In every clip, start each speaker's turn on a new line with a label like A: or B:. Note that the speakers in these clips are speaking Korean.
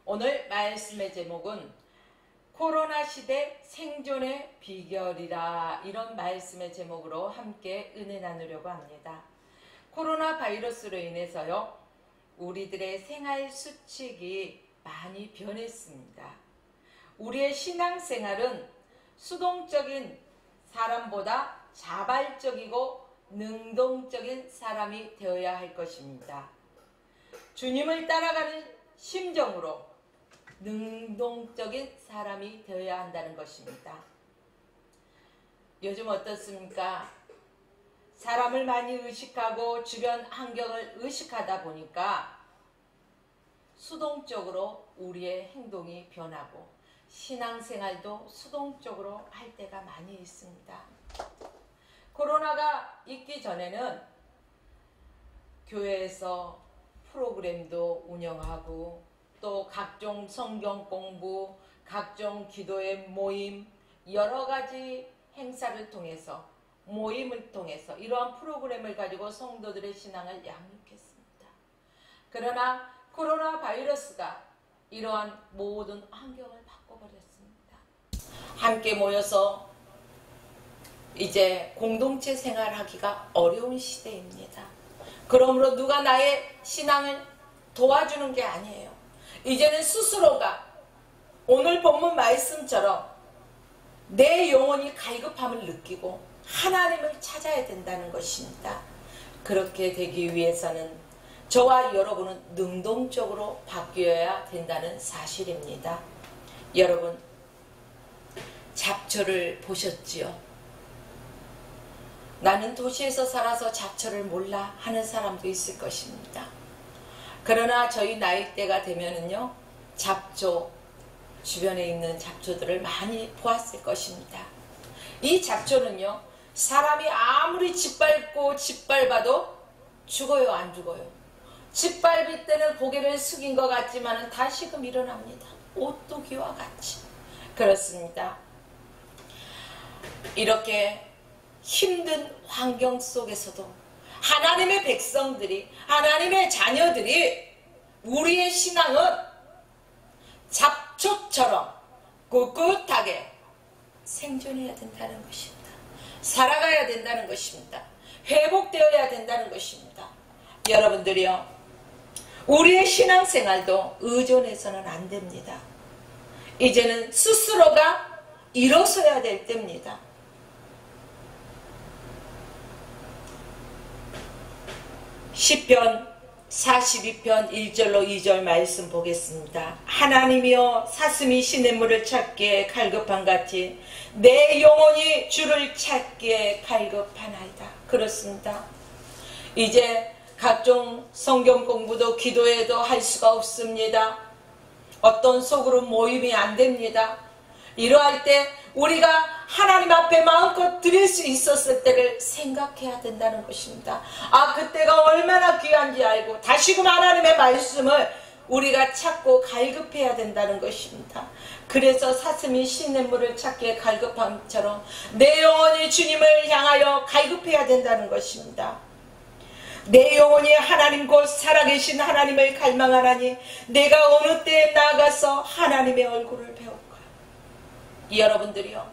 A: 오늘 말씀의 제목은 코로나 시대 생존의 비결이라, 이런 말씀의 제목으로 함께 은혜 나누려고 합니다. 코로나 바이러스로 인해서요, 우리들의 생활 수칙이 많이 변했습니다. 우리의 신앙생활은 수동적인 사람보다 자발적이고 능동적인 사람이 되어야 할 것입니다. 주님을 따라가는 심정으로 능동적인 사람이 되어야 한다는 것입니다. 요즘 어떻습니까? 사람을 많이 의식하고 주변 환경을 의식하다 보니까 수동적으로 우리의 행동이 변하고 신앙생활도 수동적으로 할 때가 많이 있습니다. 코로나가 있기 전에는 교회에서 프로그램도 운영하고 또 각종 성경 공부, 각종 기도의 모임, 여러 가지 행사를 통해서, 모임을 통해서 이러한 프로그램을 가지고 성도들의 신앙을 양육했습니다. 그러나 코로나 바이러스가 이러한 모든 환경을 바꿔버렸습니다. 함께 모여서 이제 공동체 생활하기가 어려운 시대입니다. 그러므로 누가 나의 신앙을 도와주는 게 아니에요. 이제는 스스로가 오늘 본문 말씀처럼 내 영혼이 갈급함을 느끼고 하나님을 찾아야 된다는 것입니다. 그렇게 되기 위해서는 저와 여러분은 능동적으로 바뀌어야 된다는 사실입니다. 여러분, 잡초를 보셨지요? 나는 도시에서 살아서 잡초를 몰라 하는 사람도 있을 것입니다. 그러나 저희 나이대가 되면은요, 잡초, 주변에 있는 잡초들을 많이 보았을 것입니다. 이 잡초는요, 사람이 아무리 짓밟고 짓밟아도 죽어요, 안 죽어요? 짓밟을 때는 고개를 숙인 것 같지만 다시금 일어납니다. 오뚜기와 같이. 그렇습니다. 이렇게 힘든 환경 속에서도 하나님의 백성들이, 하나님의 자녀들이 우리의 신앙은 잡초처럼 꿋꿋하게 생존해야 된다는 것입니다. 살아가야 된다는 것입니다. 회복되어야 된다는 것입니다. 여러분들이요, 우리의 신앙생활도 의존해서는 안 됩니다. 이제는 스스로가 일어서야 될 때입니다. 시편 42편 1절로 2절 말씀 보겠습니다. 하나님이여, 사슴이 시냇물을 찾기에 갈급한 같이 내 영혼이 주를 찾기에 갈급하나이다. 그렇습니다. 이제 각종 성경 공부도 기도회도 할 수가 없습니다. 어떤 소그룹 모임이 안 됩니다. 이러할 때 우리가 하나님 앞에 마음껏 드릴 수 있었을 때를 생각해야 된다는 것입니다. 그때가 얼마나 귀한지 알고 다시금 하나님의 말씀을 우리가 찾고 갈급해야 된다는 것입니다. 그래서 사슴이 시냇물을 찾기에 갈급함처럼 내 영혼이 주님을 향하여 갈급해야 된다는 것입니다. 내 영혼이 하나님 곧 살아계신 하나님을 갈망하나니 내가 어느 때에 나아가서 하나님의 얼굴을 배울까? 여러분들이요,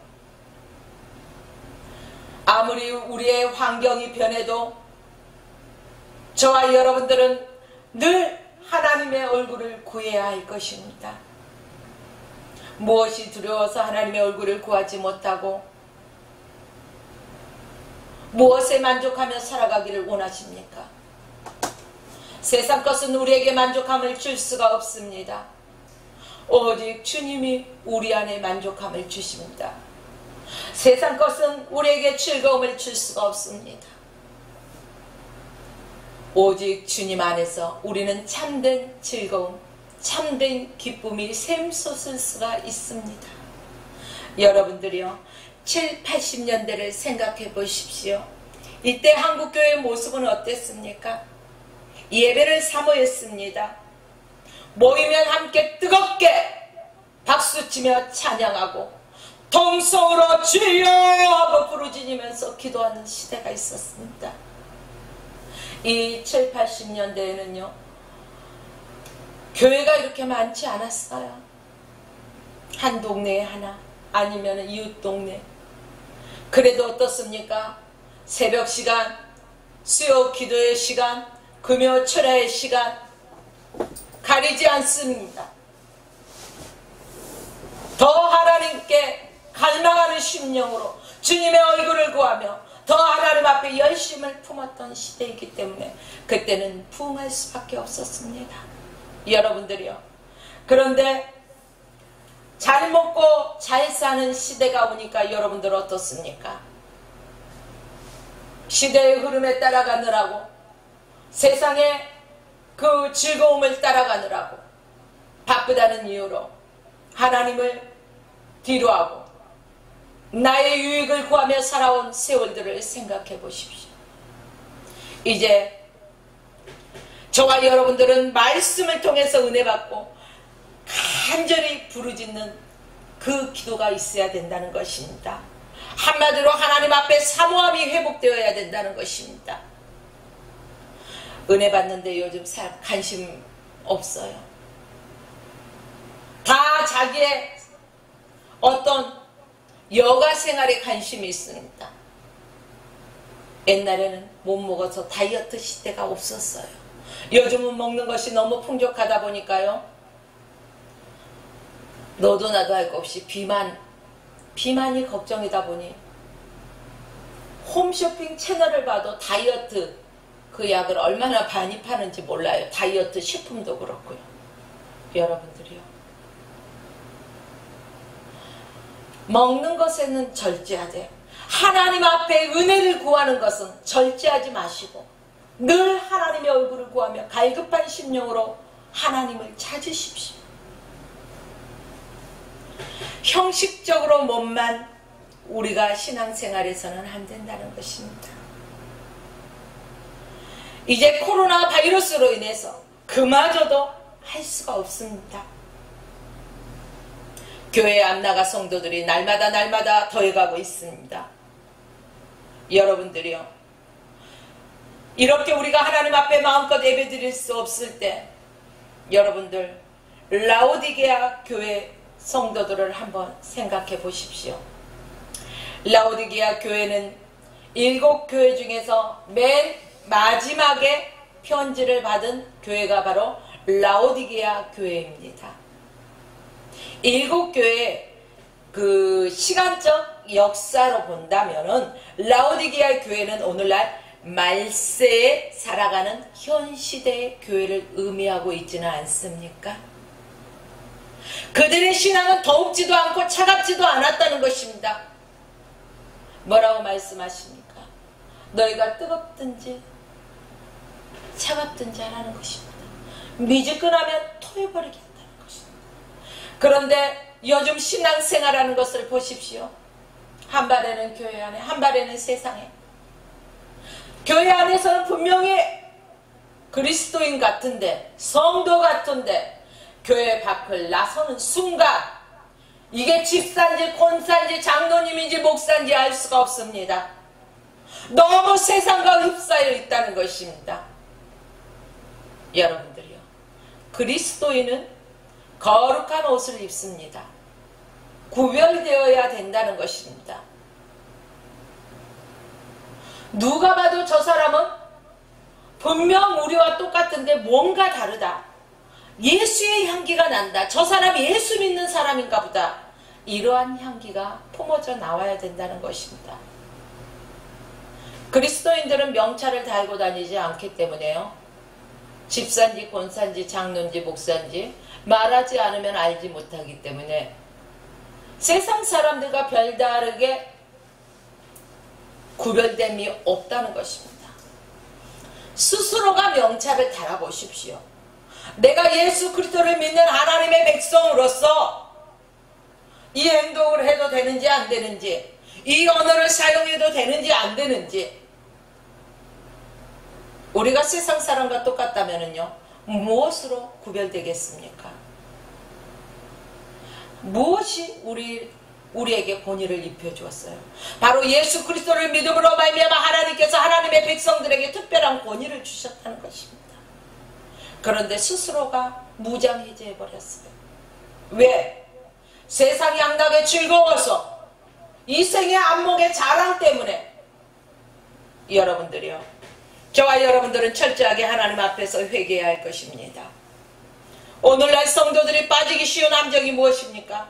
A: 아무리 우리의 환경이 변해도 저와 여러분들은 늘 하나님의 얼굴을 구해야 할 것입니다. 무엇이 두려워서 하나님의 얼굴을 구하지 못하고 무엇에 만족하며 살아가기를 원하십니까? 세상 것은 우리에게 만족함을 줄 수가 없습니다. 오직 주님이 우리 안에 만족함을 주십니다. 세상 것은 우리에게 즐거움을 줄 수가 없습니다. 오직 주님 안에서 우리는 참된 즐거움, 참된 기쁨이 샘솟을 수가 있습니다. 여러분들이요, 7, 80년대를 생각해 보십시오. 이때 한국교회의 모습은 어땠습니까? 예배를 사모했습니다. 모이면 함께 뜨겁게 박수치며 찬양하고 통성으로 주여 하고 부르짖으면서 기도하는 시대가 있었습니다. 이 7, 80년대에는요, 교회가 이렇게 많지 않았어요. 한 동네에 하나, 아니면 이웃 동네. 그래도 어떻습니까? 새벽 시간, 수요 기도의 시간, 금요 철야의 시간 가리지 않습니다. 더 하나님께 갈망하는 심령으로 주님의 얼굴을 구하며 더 하나님 앞에 열심을 품었던 시대이기 때문에 그때는 부흥할 수밖에 없었습니다. 여러분들이요. 그런데 잘 먹고 잘 사는 시대가 오니까 여러분들 어떻습니까? 시대의 흐름에 따라가느라고, 세상의 그 즐거움을 따라가느라고 바쁘다는 이유로 하나님을 뒤로하고 나의 유익을 구하며 살아온 세월들을 생각해 보십시오. 이제 저와 여러분들은 말씀을 통해서 은혜 받고 간절히 부르짖는 그 기도가 있어야 된다는 것입니다. 한마디로 하나님 앞에 사모함이 회복되어야 된다는 것입니다. 은혜 받는데 요즘 관심 없어요. 다 자기의 어떤 여가 생활에 관심이 있습니다. 옛날에는 못 먹어서 다이어트 시대가 없었어요. 요즘은 먹는 것이 너무 풍족하다 보니까요. 너도 나도 할 것 없이 비만이 걱정이다 보니 홈쇼핑 채널을 봐도 다이어트 그 약을 얼마나 많이 파는지 몰라요. 다이어트 식품도 그렇고요. 여러분들이요. 먹는 것에는 절제하되 하나님 앞에 은혜를 구하는 것은 절제하지 마시고 늘 하나님의 얼굴을 구하며 갈급한 심령으로 하나님을 찾으십시오. 형식적으로 몸만 우리가 신앙생활에서는 안 된다는 것입니다. 이제 코로나 바이러스로 인해서 그마저도 할 수가 없습니다. 교회 앞나가 성도들이 날마다 더해가고 있습니다. 여러분들이요. 이렇게 우리가 하나님 앞에 마음껏 예배드릴 수 없을 때 여러분들 라오디게아 교회 성도들을 한번 생각해 보십시오. 라오디게아 교회는 7교회 중에서 맨 마지막에 편지를 받은 교회가 바로 라오디게아 교회입니다. 7교회의 그 시간적 역사로 본다면은 라오디게아 교회는 오늘날 말세에 살아가는 현 시대의 교회를 의미하고 있지는 않습니까? 그들의 신앙은 더웁지도 않고 차갑지도 않았다는 것입니다. 뭐라고 말씀하십니까? 너희가 뜨겁든지 차갑든지 하라는 것입니다. 미지근하면 토해버리겠다는 것입니다. 그런데 요즘 신앙생활하는 것을 보십시오. 한 발에는 교회 안에, 한 발에는 세상에. 교회 안에서는 분명히 그리스도인 같은데, 성도 같은데 교회 밖을 나서는 순간 이게 집사인지 권사인지 장로님인지 목사인지 알 수가 없습니다. 너무 세상과 흡사해 있다는 것입니다. 여러분들이요. 그리스도인은 거룩한 옷을 입습니다. 구별되어야 된다는 것입니다. 누가 봐도 저 사람은 분명 우리와 똑같은데 뭔가 다르다. 예수의 향기가 난다. 저 사람이 예수 믿는 사람인가 보다. 이러한 향기가 품어져 나와야 된다는 것입니다. 그리스도인들은 명찰을 달고 다니지 않기 때문에요. 집사인지 권사인지 장로인지 목사인지 말하지 않으면 알지 못하기 때문에 세상 사람들과 별다르게 구별됨이 없다는 것입니다. 스스로가 명찰을 달아보십시오. 내가 예수 그리스도를 믿는 하나님의 백성으로서 이 행동을 해도 되는지 안 되는지, 이 언어를 사용해도 되는지 안 되는지. 우리가 세상 사람과 똑같다면요, 무엇으로 구별되겠습니까? 무엇이 우리에게 권위를 입혀주었어요? 바로 예수 그리스도를 믿음으로 말미암아 하나님께서 하나님의 백성들에게 특별한 권위를 주셨다는 것입니다. 그런데 스스로가 무장해제해 버렸어요. 왜? 세상 양락에 즐거워서 이 생의 안목의 자랑 때문에. 여러분들이요, 저와 여러분들은 철저하게 하나님 앞에서 회개해야 할 것입니다. 오늘날 성도들이 빠지기 쉬운 함정이 무엇입니까?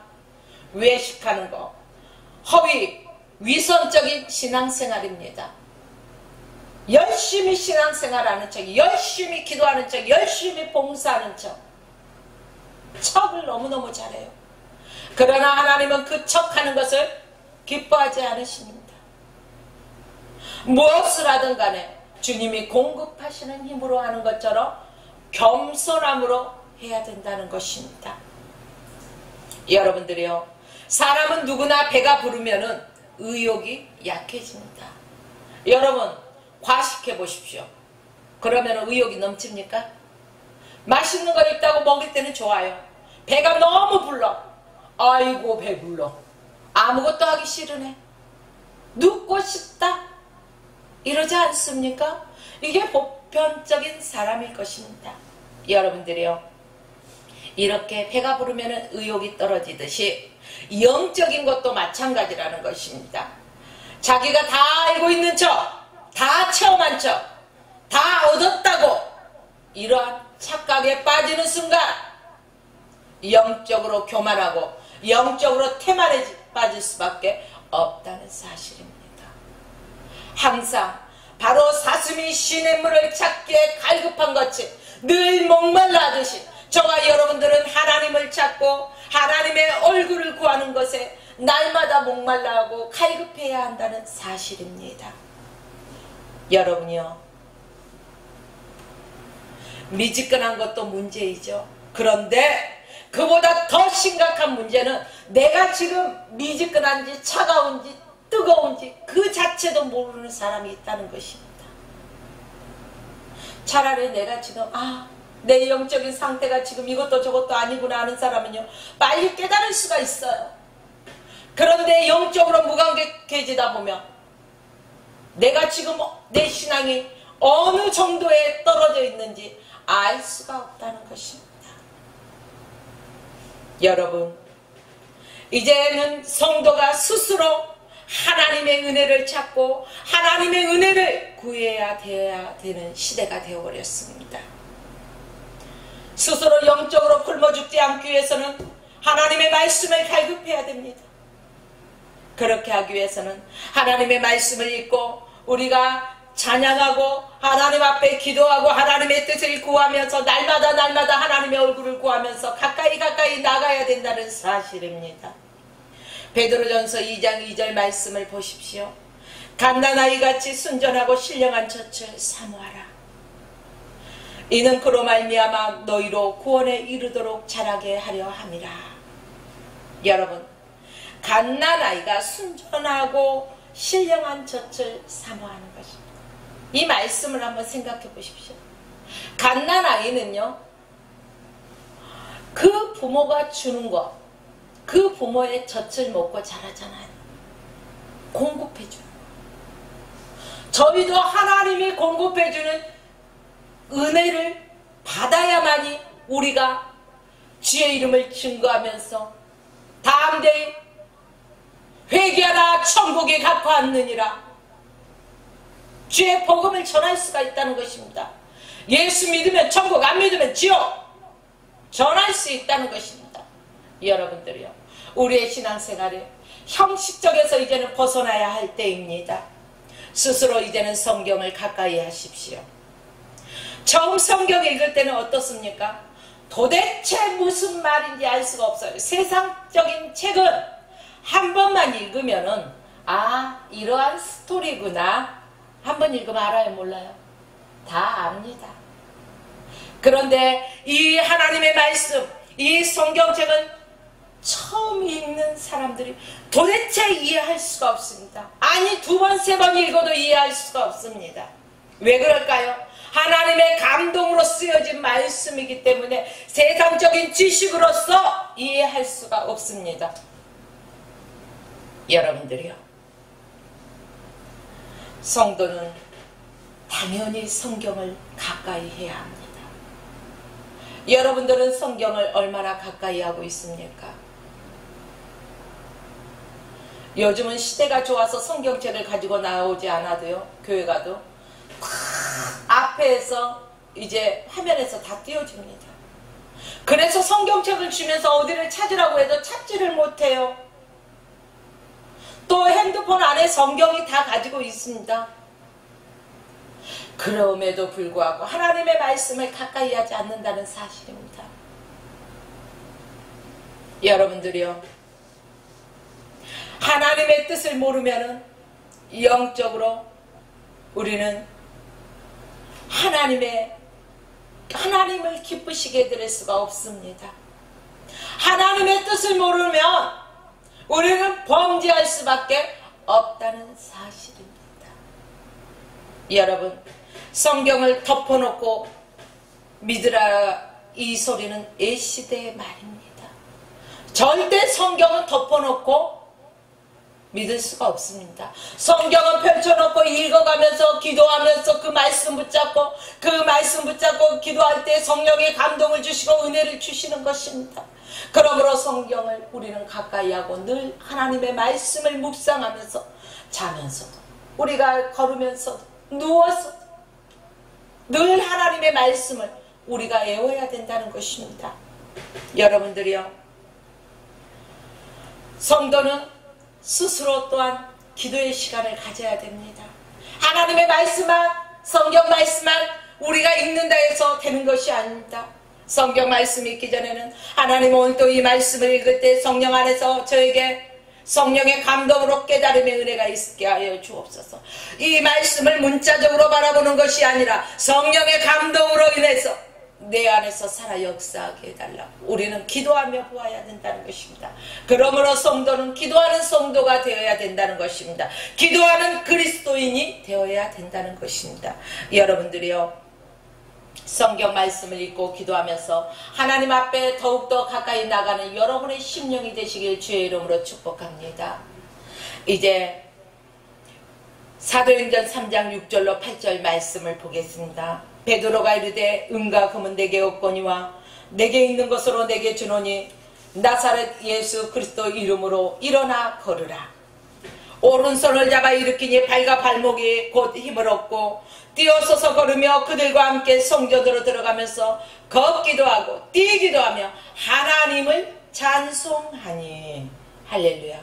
A: 외식하는 거, 허위, 위선적인 신앙생활입니다. 열심히 신앙생활하는 척, 열심히 기도하는 척, 열심히 봉사하는 척, 척을 너무너무 잘해요. 그러나 하나님은 그 척하는 것을 기뻐하지 않으십니다. 무엇을 하든 간에 주님이 공급하시는 힘으로 하는 것처럼 겸손함으로 해야 된다는 것입니다. 여러분들이요, 사람은 누구나 배가 부르면은 의욕이 약해집니다. 여러분, 과식해 보십시오. 그러면 의욕이 넘칩니까? 맛있는 거 있다고 먹을 때는 좋아요. 배가 너무 불러. 아이고 배불러. 아무것도 하기 싫으네. 눕고 싶다. 이러지 않습니까? 이게 보편적인 사람일 것입니다. 여러분들이요, 이렇게 배가 부르면 의욕이 떨어지듯이 영적인 것도 마찬가지라는 것입니다. 자기가 다 알고 있는 척, 다 체험한 척, 다 얻었다고 이러한 착각에 빠지는 순간 영적으로 교만하고 영적으로 태만에 빠질 수밖에 없다는 사실입니다. 항상 바로 사슴이 시냇물을 찾기에 갈급한 것이 늘 목말라하듯이 저와 여러분들은 하나님을 찾고 하나님의 얼굴을 구하는 것에 날마다 목말라하고 갈급해야 한다는 사실입니다. 여러분이요, 미지근한 것도 문제이죠. 그런데 그보다 더 심각한 문제는 내가 지금 미지근한지 차가운지 뜨거운지 그 자체도 모르는 사람이 있다는 것입니다. 차라리 내가 지금 내 영적인 상태가 지금 이것도 저것도 아니구나 하는 사람은요, 빨리 깨달을 수가 있어요. 그런데 영적으로 무감각해지다 보면 내가 지금 내 신앙이 어느 정도에 떨어져 있는지 알 수가 없다는 것입니다. 여러분, 이제는 성도가 스스로 하나님의 은혜를 찾고 하나님의 은혜를 구해야 되는 시대가 되어버렸습니다. 스스로 영적으로 굶어 죽지 않기 위해서는 하나님의 말씀을 갈급해야 됩니다. 그렇게 하기 위해서는 하나님의 말씀을 읽고 우리가 찬양하고 하나님 앞에 기도하고 하나님의 뜻을 구하면서 날마다 하나님의 얼굴을 구하면서 가까이 나가야 된다는 사실입니다. 베드로전서 2장 2절 말씀을 보십시오. 갓난아이같이 순전하고 신령한 젖을 사모하라. 이는 그로 말미암아 너희로 구원에 이르도록 자라게 하려 함이라. 여러분, 갓난아이가 순전하고 신령한 젖을 사모하는 것입니다. 이 말씀을 한번 생각해 보십시오. 갓난아이는요, 그 부모가 주는 것, 그 부모의 젖을 먹고 자라잖아요. 공급해주는 것. 저희도 하나님이 공급해주는 은혜를 받아야만이 우리가 주의 이름을 증거하면서 담대히 회개하라 천국에 가까웠느니라 주의 복음을 전할 수가 있다는 것입니다. 예수 믿으면 천국, 안 믿으면 지옥 전할 수 있다는 것입니다. 여러분들이요, 우리의 신앙생활에 형식적에서 이제는 벗어나야 할 때입니다. 스스로 이제는 성경을 가까이 하십시오. 처음 성경 읽을 때는 어떻습니까? 도대체 무슨 말인지 알 수가 없어요. 세상적인 책은 한 번만 읽으면은 이러한 스토리구나. 한 번 읽으면 알아요, 몰라요? 다 압니다. 그런데 이 하나님의 말씀, 이 성경책은 처음 읽는 사람들이 도대체 이해할 수가 없습니다. 아니, 두 번, 세 번 읽어도 이해할 수가 없습니다. 왜 그럴까요? 하나님의 감동으로 쓰여진 말씀이기 때문에 세상적인 지식으로서 이해할 수가 없습니다. 여러분들이요, 성도는 당연히 성경을 가까이 해야 합니다. 여러분들은 성경을 얼마나 가까이 하고 있습니까? 요즘은 시대가 좋아서 성경책을 가지고 나오지 않아도요, 교회 가도 앞에서 이제 화면에서 다 띄워집니다. 그래서 성경책을 주면서 어디를 찾으라고 해도 찾지를 못해요. 또 핸드폰 안에 성경이 다 가지고 있습니다. 그럼에도 불구하고 하나님의 말씀을 가까이 하지 않는다는 사실입니다. 여러분들이요, 하나님의 뜻을 모르면은 영적으로 우리는 하나님을 기쁘시게 드릴 수가 없습니다. 하나님의 뜻을 모르면 우리는 범죄할 수밖에 없다는 사실입니다. 여러분, 성경을 덮어놓고 믿으라, 이 소리는 옛시대의 말입니다. 절대 성경은 덮어놓고 믿을 수가 없습니다. 성경은 펼쳐놓고 읽어가면서 기도하면서 그 말씀 붙잡고 기도할 때 성령의 감동을 주시고 은혜를 주시는 것입니다. 그러므로 성경을 우리는 가까이 하고 늘 하나님의 말씀을 묵상하면서 자면서도, 우리가 걸으면서도, 누워서도 늘 하나님의 말씀을 우리가 외워야 된다는 것입니다. 여러분들이요, 성도는 스스로 또한 기도의 시간을 가져야 됩니다. 하나님의 말씀만, 성경 말씀만 우리가 읽는다 해서 되는 것이 아닙니다. 성경 말씀 읽기 전에는 하나님 오늘 또 이 말씀을 읽을 때 성령 안에서 저에게 성령의 감동으로 깨달음의 은혜가 있게 하여 주옵소서. 이 말씀을 문자적으로 바라보는 것이 아니라 성령의 감동으로 인해서 내 안에서 살아 역사하게 해달라고 우리는 기도하며 보아야 된다는 것입니다. 그러므로 성도는 기도하는 성도가 되어야 된다는 것입니다. 기도하는 그리스도인이 되어야 된다는 것입니다. 여러분들이요, 성경 말씀을 읽고 기도하면서 하나님 앞에 더욱더 가까이 나가는 여러분의 심령이 되시길 주의 이름으로 축복합니다. 이제 사도행전 3장 6절로 8절 말씀을 보겠습니다. 베드로가 이르되 은과 금은 내게 없거니와 내게 있는 것으로 내게 주노니 나사렛 예수 그리스도 이름으로 일어나 걸으라. 오른손을 잡아 일으키니 발과 발목이 곧 힘을 얻고 뛰어서서 걸으며 그들과 함께 성전으로 들어가면서 걷기도 하고 뛰기도 하며 하나님을 찬송하니. 할렐루야.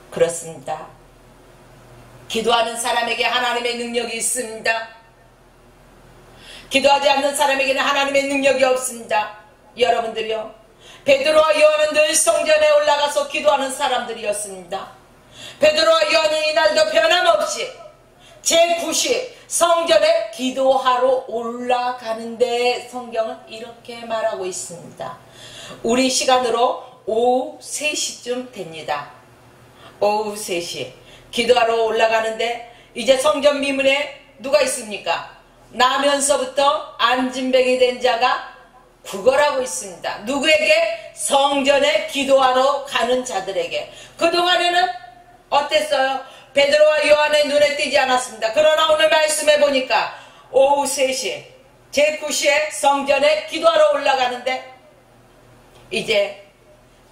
A: 그렇습니다. 기도하는 사람에게 하나님의 능력이 있습니다. 기도하지 않는 사람에게는 하나님의 능력이 없습니다. 여러분들이요, 베드로와 요한은 늘 성전에 올라가서 기도하는 사람들이었습니다. 베드로와 요한은 이날도 변함없이 제9시 성전에 기도하러 올라가는데 성경은 이렇게 말하고 있습니다. 우리 시간으로 오후 3시쯤 됩니다. 오후 3시 기도하러 올라가는데 이제 성전 미문에 누가 있습니까? 나면서부터 안진뱅이 된 자가 구걸하고 있습니다. 누구에게? 성전에 기도하러 가는 자들에게. 그동안에는 어땠어요? 베드로와 요한의 눈에 띄지 않았습니다. 그러나 오늘 말씀해 보니까 오후 3시 제9시에 성전에 기도하러 올라가는데 이제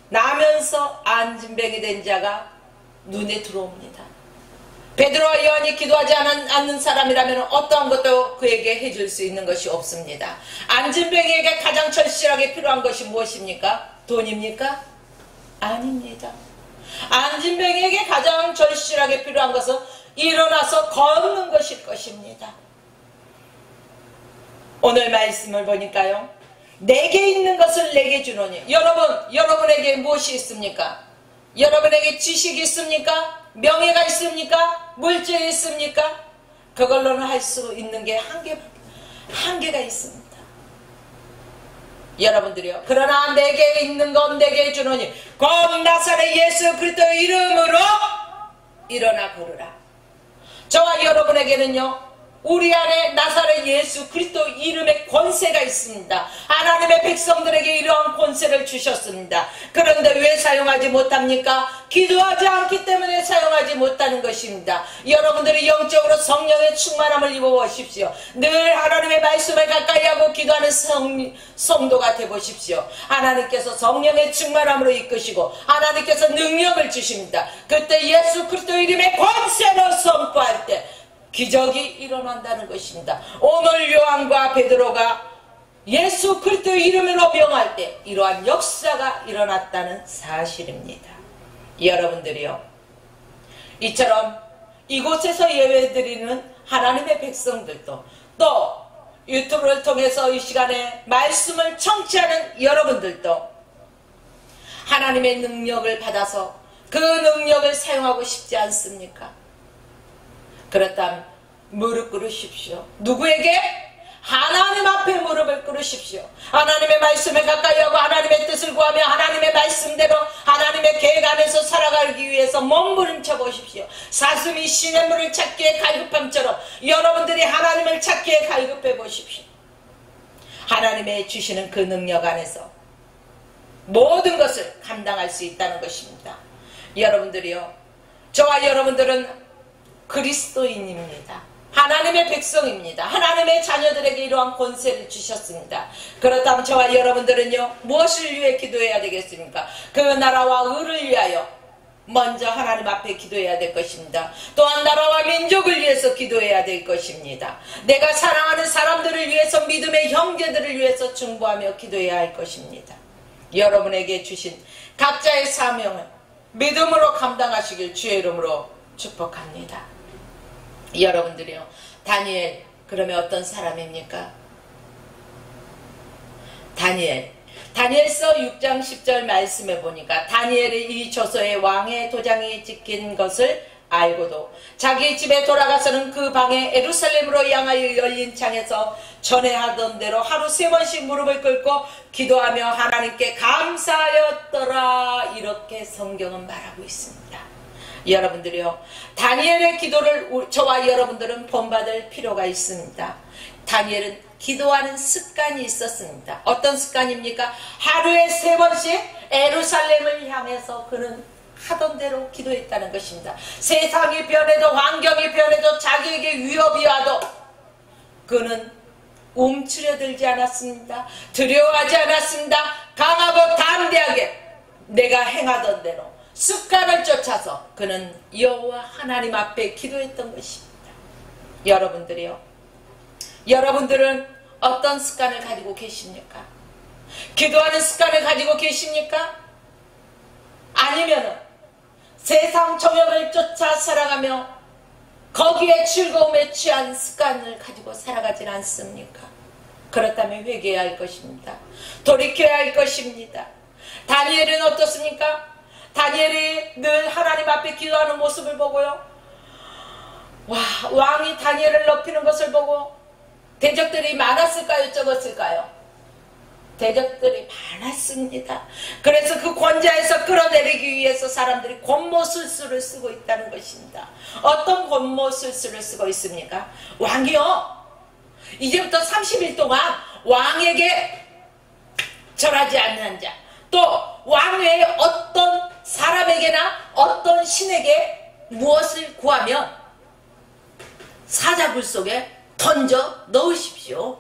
A: 나면서 안진뱅이 된 자가 눈에 들어옵니다. 베드로와 요한이 기도하지 않는 사람이라면 어떠한 것도 그에게 해줄 수 있는 것이 없습니다. 안진뱅이에게 가장 절실하게 필요한 것이 무엇입니까? 돈입니까? 아닙니다. 안진뱅이에게 가장 절실하게 필요한 것은 일어나서 걷는 것일 것입니다. 오늘 말씀을 보니까요, 내게 있는 것을 내게 주노니. 여러분에게 무엇이 있습니까? 여러분에게 지식이 있습니까? 명예가 있습니까? 물질이 있습니까? 그걸로는 할 수 있는 게 한계가 있습니다. 여러분들이요, 그러나 내게 있는 건 내게 주노니 곧 나사렛 예수 그리스도 이름으로 일어나 걸으라. 저와 여러분에게는요, 우리 안에 나사렛 예수 그리스도 이름의 권세가 있습니다. 하나님의 백성들에게 이러한 권세를 주셨습니다. 그런데 왜 사용하지 못합니까? 기도하지 않기 때문에 사용하지 못하는 것입니다. 여러분들이 영적으로 성령의 충만함을 입어보십시오. 늘 하나님의 말씀을 가까이 하고 기도하는 성도가 되보십시오. 하나님께서 성령의 충만함으로 이끄시고 하나님께서 능력을 주십니다. 그때 예수 그리스도 이름의 권세로 선포할 때 기적이 일어난다는 것입니다. 오늘 요한과 베드로가 예수 그리스도 이름으로 명할 때 이러한 역사가 일어났다는 사실입니다. 여러분들이요, 이처럼 이곳에서 예배드리는 하나님의 백성들도 또 유튜브를 통해서 이 시간에 말씀을 청취하는 여러분들도 하나님의 능력을 받아서 그 능력을 사용하고 싶지 않습니까? 그렇다면 무릎 꿇으십시오. 누구에게? 하나님 앞에 무릎을 꿇으십시오. 하나님의 말씀을 가까이 하고 하나님의 뜻을 구하며 하나님의 말씀대로 하나님의 계획 안에서 살아가기 위해서 몸부림쳐 보십시오. 사슴이 시냇물을 찾기에 갈급함처럼 여러분들이 하나님을 찾기에 갈급해 보십시오. 하나님의 주시는 그 능력 안에서 모든 것을 감당할 수 있다는 것입니다. 여러분들이요, 저와 여러분들은 그리스도인입니다. 하나님의 백성입니다. 하나님의 자녀들에게 이러한 권세를 주셨습니다. 그렇다면 저와 여러분들은요, 무엇을 위해 기도해야 되겠습니까? 그 나라와 의를 위하여 먼저 하나님 앞에 기도해야 될 것입니다. 또한 나라와 민족을 위해서 기도해야 될 것입니다. 내가 사랑하는 사람들을 위해서, 믿음의 형제들을 위해서 중보하며 기도해야 할 것입니다. 여러분에게 주신 각자의 사명을 믿음으로 감당하시길 주의 이름으로 축복합니다. 여러분들이요, 다니엘, 그러면 어떤 사람입니까? 다니엘서 6장 10절 말씀해 보니까 다니엘의 이 조서에 왕의 도장이 찍힌 것을 알고도 자기 집에 돌아가서는 그 방에 예루살렘으로 향하여 열린 창에서 전에 하던 대로 하루 3번씩 무릎을 꿇고 기도하며 하나님께 감사하였더라. 이렇게 성경은 말하고 있습니다. 여러분들이요, 다니엘의 기도를 저와 여러분들은 본받을 필요가 있습니다. 다니엘은 기도하는 습관이 있었습니다. 어떤 습관입니까? 하루에 3번씩 예루살렘을 향해서 그는 하던 대로 기도했다는 것입니다. 세상이 변해도 환경이 변해도 자기에게 위협이 와도 그는 움츠려들지 않았습니다. 두려워하지 않았습니다. 강하고 담대하게 내가 행하던 대로 습관을 쫓아서 그는 여호와 하나님 앞에 기도했던 것입니다. 여러분들이요, 여러분들은 어떤 습관을 가지고 계십니까? 기도하는 습관을 가지고 계십니까? 아니면 세상 정욕을 쫓아 살아가며 거기에 즐거움에 취한 습관을 가지고 살아가진 않습니까? 그렇다면 회개해야 할 것입니다. 돌이켜야 할 것입니다. 다니엘은 어떻습니까? 다니엘이 늘 하나님 앞에 기도하는 모습을 보고요, 왕이 다니엘을 높이는 것을 보고 대적들이 많았을까요? 적었을까요? 대적들이 많았습니다. 그래서 그 권좌에서 끌어내리기 위해서 사람들이 권모술수를 쓰고 있다는 것입니다. 어떤 권모술수를 쓰고 있습니까? 왕이요, 이제부터 30일 동안 왕에게 절하지 않는 자, 또 왕 외에 어떤 사람에게나 어떤 신에게 무엇을 구하면 사자굴 속에 던져 넣으십시오.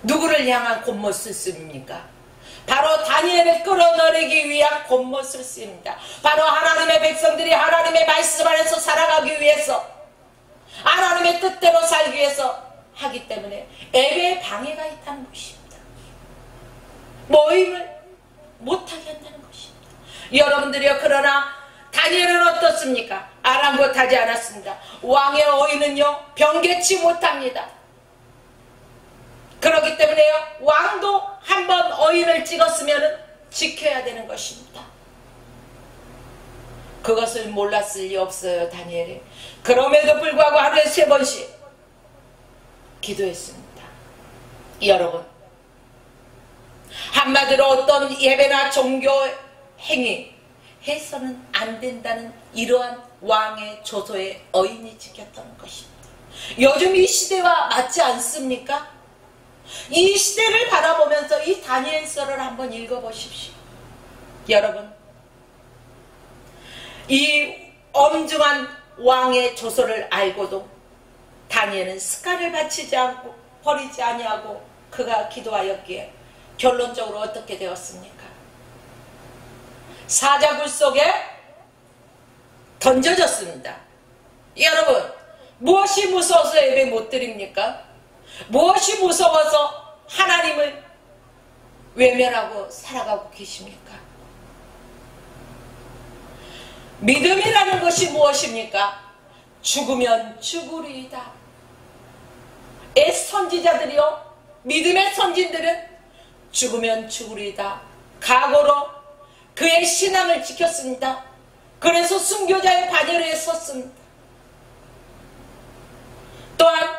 A: 누구를 향한 권모술수입니까? 바로 다니엘을 끌어내리기 위한 권모술수입니다. 바로 하나님의 백성들이 하나님의 말씀 안에서 살아가기 위해서, 하나님의 뜻대로 살기 위해서 하기 때문에 예배에 방해가 있다는 것입니다. 모임을 못하게 한다는 것입니다. 여러분들이요, 그러나 다니엘은 어떻습니까? 아랑곳하지 않았습니다. 왕의 어인은요, 변개치 못합니다. 그렇기 때문에요, 왕도 한번 어인을 찍었으면 지켜야 되는 것입니다. 그것을 몰랐을 리 없어요, 다니엘이. 그럼에도 불구하고 하루에 3번씩 기도했습니다. 여러분, 한마디로 어떤 예배나 종교 행위 해서는 안 된다는 이러한 왕의 조소의 어인이 지켰던 것입니다. 요즘 이 시대와 맞지 않습니까? 이 시대를 바라보면서 이 다니엘서를 한번 읽어보십시오. 여러분, 이 엄중한 왕의 조서를 알고도 다니엘은 습관을 바치지 않고 버리지 아니하고 그가 기도하였기에 결론적으로 어떻게 되었습니까? 사자굴 속에 던져졌습니다. 여러분, 무엇이 무서워서 예배 못 드립니까? 무엇이 무서워서 하나님을 외면하고 살아가고 계십니까? 믿음이라는 것이 무엇입니까? 죽으면 죽으리이다. 선지자들이요, 믿음의 선진들은 죽으면 죽으리이다 각오로 그의 신앙을 지켰습니다. 그래서 순교자의 반열에 섰습니다. 또한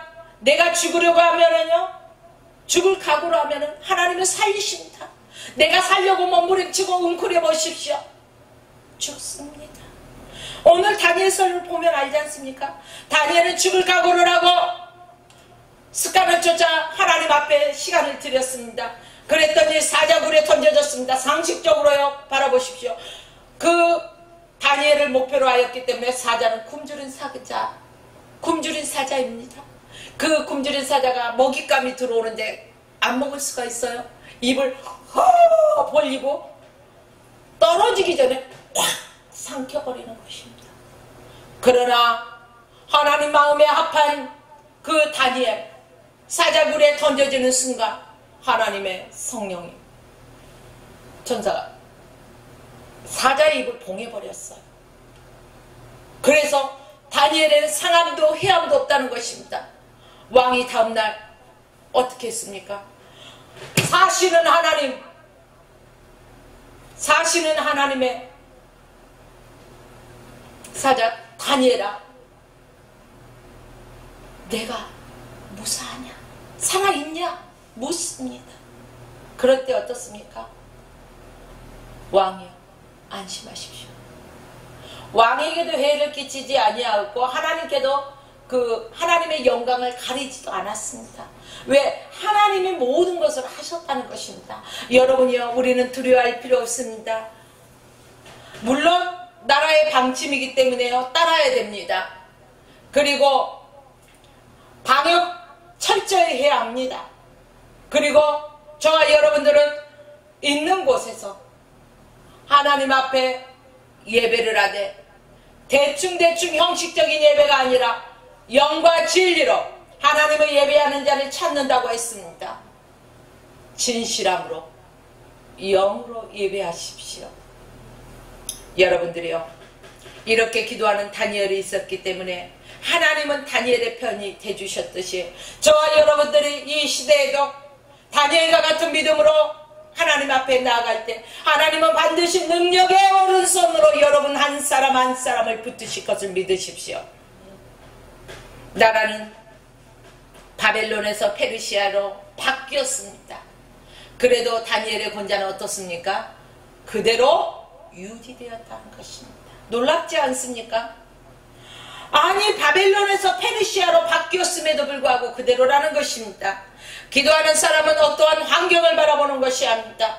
A: 내가 죽으려고 하면은요, 죽을 각오로 하면은 하나님은 살리십니다. 내가 살려고 몸부림치고 웅크려 보십시오. 죽습니다. 오늘 다니엘서를 보면 알지 않습니까? 다니엘은 죽을 각오를 하고 습관을 쫓아 하나님 앞에 시간을 들였습니다. 그랬더니 사자굴에 던져졌습니다. 상식적으로요, 바라보십시오. 그 다니엘을 목표로 하였기 때문에 사자는 굶주린 사자입니다. 그 굶주린 사자가 먹잇감이 들어오는데 안 먹을 수가 있어요? 입을 허 벌리고 떨어지기 전에 확 삼켜버리는 것입니다. 그러나 하나님 마음에 합한 그 다니엘, 사자굴에 던져지는 순간 하나님의 성령이, 천사가 사자의 입을 봉해버렸어요. 그래서 다니엘에는 상함도 해함도 없다는 것입니다. 왕이 다음날 어떻게 했습니까? 사시는 하나님의 사자 다니엘아, 내가 무사하냐? 살아있냐? 묻습니다. 그럴 때 어떻습니까? 왕이여, 안심하십시오. 왕에게도 해를 끼치지 아니하고 하나님께도 그 하나님의 영광을 가리지도 않았습니다. 왜? 하나님이 모든 것을 하셨다는 것입니다. 여러분이요, 우리는 두려워할 필요 없습니다. 물론 나라의 방침이기 때문에요, 따라야 됩니다. 그리고 방역 철저히 해야 합니다. 그리고 저와 여러분들은 있는 곳에서 하나님 앞에 예배를 하되 대충 형식적인 예배가 아니라 영과 진리로 하나님을 예배하는 자를 찾는다고 했습니다. 진실함으로 영으로 예배하십시오. 여러분들이요, 이렇게 기도하는 다니엘이 있었기 때문에 하나님은 다니엘의 편이 돼주셨듯이 저와 여러분들이 이 시대에도 다니엘과 같은 믿음으로 하나님 앞에 나아갈 때 하나님은 반드시 능력의 오른손으로 여러분 한 사람 한 사람을 붙드실 것을 믿으십시오. 나라는 바벨론에서 페르시아로 바뀌었습니다. 그래도 다니엘의 권자는 어떻습니까? 그대로 유지되었다는 것입니다. 놀랍지 않습니까? 아니, 바벨론에서 페르시아로 바뀌었음에도 불구하고 그대로라는 것입니다. 기도하는 사람은 어떠한 환경을 바라보는 것이 아닙니다.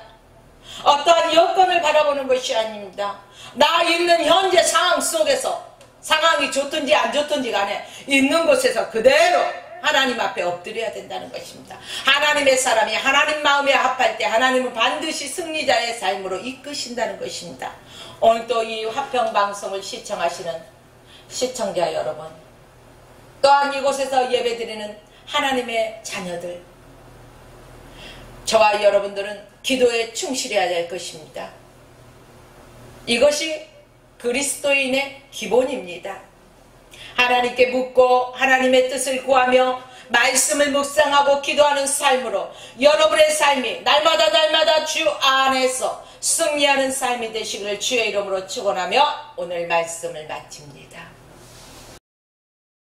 A: 어떠한 여건을 바라보는 것이 아닙니다. 나 있는 현재 상황 속에서, 상황이 좋든지 안 좋든지 간에 있는 곳에서 그대로 하나님 앞에 엎드려야 된다는 것입니다. 하나님의 사람이 하나님 마음에 합할 때 하나님은 반드시 승리자의 삶으로 이끄신다는 것입니다. 오늘 또 이 화평방송을 시청하시는 시청자 여러분, 또한 이곳에서 예배드리는 하나님의 자녀들, 저와 여러분들은 기도에 충실해야 될 것입니다. 이것이 그리스도인의 기본입니다. 하나님께 묻고 하나님의 뜻을 구하며 말씀을 묵상하고 기도하는 삶으로 여러분의 삶이 날마다 주 안에서 승리하는 삶이 되시기를 주의 이름으로 축원하며 오늘 말씀을 마칩니다.